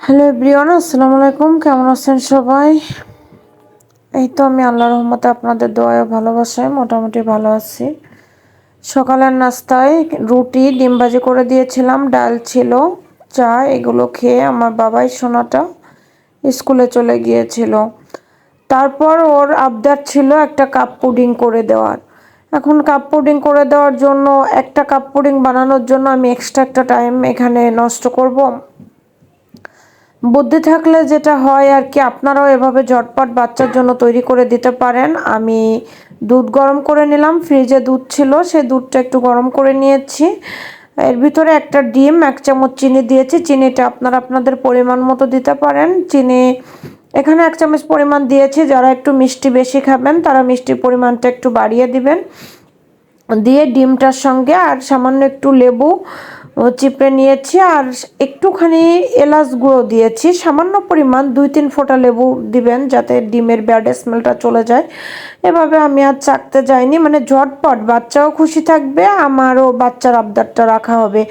Hello everyone, আসসালামু আলাইকুম। কেমন আছেন সবাই? এই তো আমি আল্লাহর রহমতে আপনাদের দোয়ায় ভালোবাসায় মোটামুটি ভালো আছি। সকালের নাস্তায় রুটি ডিম ভাজি করে দিয়েছিলাম, ডাল ছিল, চা, এগুলো খেয়ে আমার বাবাই সোনাটা স্কুলে চলে গিয়েছিল। তারপর ওর আবদার ছিল একটা কাপ পুডিং করে দেওয়ার। এখন কাপ পুডিং করে দেওয়ার জন্য একটা কাপ পুডিং বানানোর জন্য আমি এক্সট্রা একটা টাইম এখানে নষ্ট করব। বুদ্ধি থাকলে যেটা হয় আর কি, আপনারাও এভাবে ঝটপট বাচ্চার জন্য তৈরি করে দিতে পারেন। আমি দুধ গরম করে নিলাম, ফ্রিজে দুধ ছিল, সেই দুধটা একটু গরম করে নিয়েছি। এর ভিতরে একটা ডিম, 1 চামচ চিনি দিয়েছি। চিনিটা আপনারা আপনাদের পরিমাণ মতো দিতে পারেন। চিনি এখানে 1 চামচ পরিমাণ দিয়েছি। যারা একটু মিষ্টি বেশি খাবেন তারা মিষ্টির পরিমাণটা একটু বাড়িয়ে দিবেন। দিয়ে ডিমটার সঙ্গে আর সামান্য একটু লেবু চিপড়ে নিয়েছি, আর একটুখানি এলাচ গুঁড়ো দিয়েছি, সামান্য পরিমাণ 2-3 ফোঁটা লেবু দিবেন যাতে ডিমের ব্যাড স্মেলটা চলে যায়। এভাবে আমি আর চাকতে যাইনি, মানে ঝটপট বাচ্চাও খুশি থাকবে, আমারও বাচ্চার আবদারটা রাখা হবে।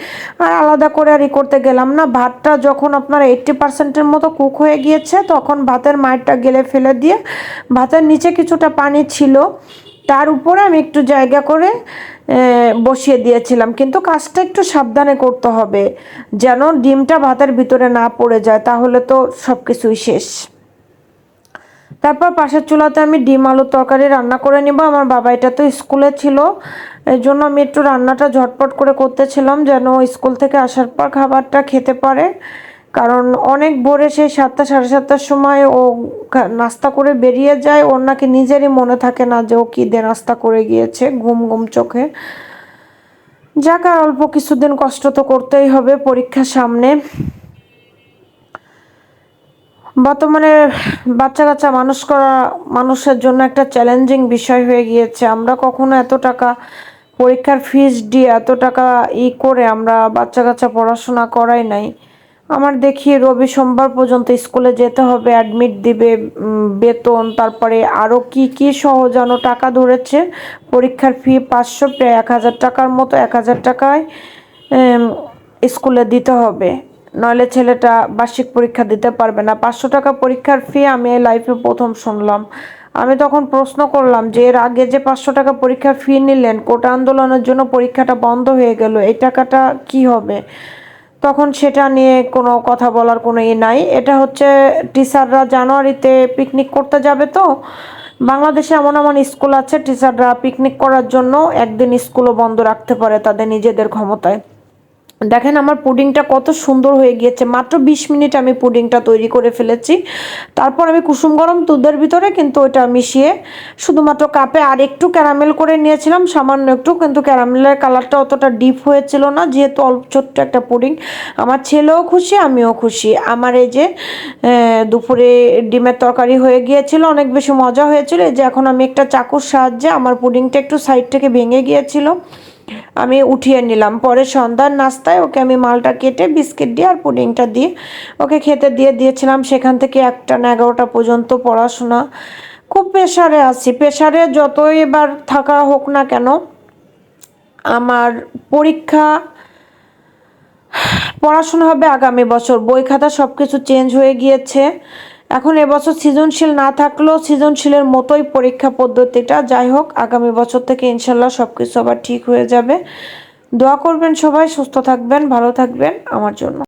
আর আলাদা করে আর করতে গেলাম না। ভাতটা যখন আপনার 80%-এর মতো কুক হয়ে গিয়েছে তখন ভাতের মাড়টা গেলে ফেলে দিয়ে ভাতের নিচে কিছুটা পানি ছিল, তার উপরে আমি একটু জায়গা করে বসিয়ে দিয়েছিলাম। কিন্তু কাজটা একটু সাবধানে করতে হবে যেন ডিমটা ভাতের ভিতরে না পড়ে যায়, তাহলে তো সব কিছুই শেষ। তারপর পাশের চুলাতে আমি ডিম আলুর তরকারি রান্না করে নিব। আমার বাবা এটা তো স্কুলে ছিল, এই জন্য আমি একটু রান্নাটা ঝটপট করে করতেছিলাম যেন স্কুল থেকে আসার পর খাবারটা খেতে পারে। কারণ অনেক ভোরে সেই 7টা 7:30টার সময় ও নাস্তা করে বেরিয়ে যায়, ওর নাকি নিজেরই মনে থাকে না যে ও কী দিয়ে নাস্তা করে গিয়েছে, ঘুম ঘুম চোখে। যাক, আর অল্প কিছুদিন কষ্ট তো করতেই হবে, পরীক্ষা সামনে। বর্তমানে বাচ্চা কাচ্চা মানুষ করা মানুষের জন্য একটা চ্যালেঞ্জিং বিষয় হয়ে গিয়েছে। আমরা কখনো এত টাকা পরীক্ষার ফিস দিয়ে এত টাকা করে আমরা বাচ্চা কাচ্চা পড়াশোনা করাই নাই। আমার দেখি রবি সোমবার পর্যন্ত স্কুলে যেতে হবে, অ্যাডমিট দিবে, বেতন, তারপরে আরও কি কি সহজানো টাকা ধরেছে। পরীক্ষার ফি 500, প্রায় 1000 টাকার মতো, 1000 টাকায় স্কুলে দিতে হবে, নইলে ছেলেটা বার্ষিক পরীক্ষা দিতে পারবে না। 500 টাকা পরীক্ষার ফি আমি লাইফে প্রথম শুনলাম। আমি তখন প্রশ্ন করলাম যে এর আগে যে 500 টাকা পরীক্ষার ফি নিলেন, কোটা আন্দোলনের জন্য পরীক্ষাটা বন্ধ হয়ে গেল, এই টাকাটা কি হবে? তখন সেটা নিয়ে কোনো কথা বলার কোনো নাই। এটা হচ্ছে টিচাররা জানুয়ারিতে পিকনিক করতে যাবে, তো বাংলাদেশে এমন এমন স্কুল আছে টিচাররা পিকনিক করার জন্য একদিন স্কুলও বন্ধ রাখতে পারে তাদের নিজেদের ক্ষমতায়। দেখেন আমার পুডিংটা কত সুন্দর হয়ে গিয়েছে, মাত্র 20 মিনিট আমি পুডিংটা তৈরি করে ফেলেছি। তারপর আমি কুসুম গরম দুধের ভিতরে কিন্তু ওটা মিশিয়ে শুধুমাত্র কাপে আর একটু ক্যারামেল করে নিয়েছিলাম, সামান্য একটু, কিন্তু ক্যারামেলের কালারটা অতটা ডিপ হয়েছিল না, যেহেতু অল্প ছোট্ট একটা পুডিং। আমার ছেলেও খুশি, আমিও খুশি। আমার এই যে দুপুরে ডিমের তরকারি হয়ে গিয়েছিল, অনেক বেশি মজা হয়েছিল। এই যে এখন আমি একটা চাকুর সাহায্যে, আমার পুডিংটা একটু সাইড থেকে ভেঙে গিয়েছিল, আমি উঠিয়ে নিলাম। পরে সন্ধ্যার নাস্তায় ওকে আমি মালটা কেটে বিস্কিট দিয়ে আর পুডিংটা দিয়ে ওকে খেতে দিয়েছিলাম। সেখান থেকে 1টা না 11টা পর্যন্ত পড়াশোনা। খুব প্রেশারে আছি, প্রেশারে যতই এবার থাকা হোক না কেন, আমার পরীক্ষা, পড়াশোনা হবে আগামী বছর, বই খাতা সব কিছু চেঞ্জ হয়ে গিয়েছে। এখন এবছর সৃজনশীল না থাকলেও সৃজনশীলের মতোই পরীক্ষা পদ্ধতিটা। যাই হোক, আগামী বছর থেকে ইনশাল্লাহ সব কিছু আবার ঠিক হয়ে যাবে। দোয়া করবেন সবাই, সুস্থ থাকবেন, ভালো থাকবেন আমার জন্য।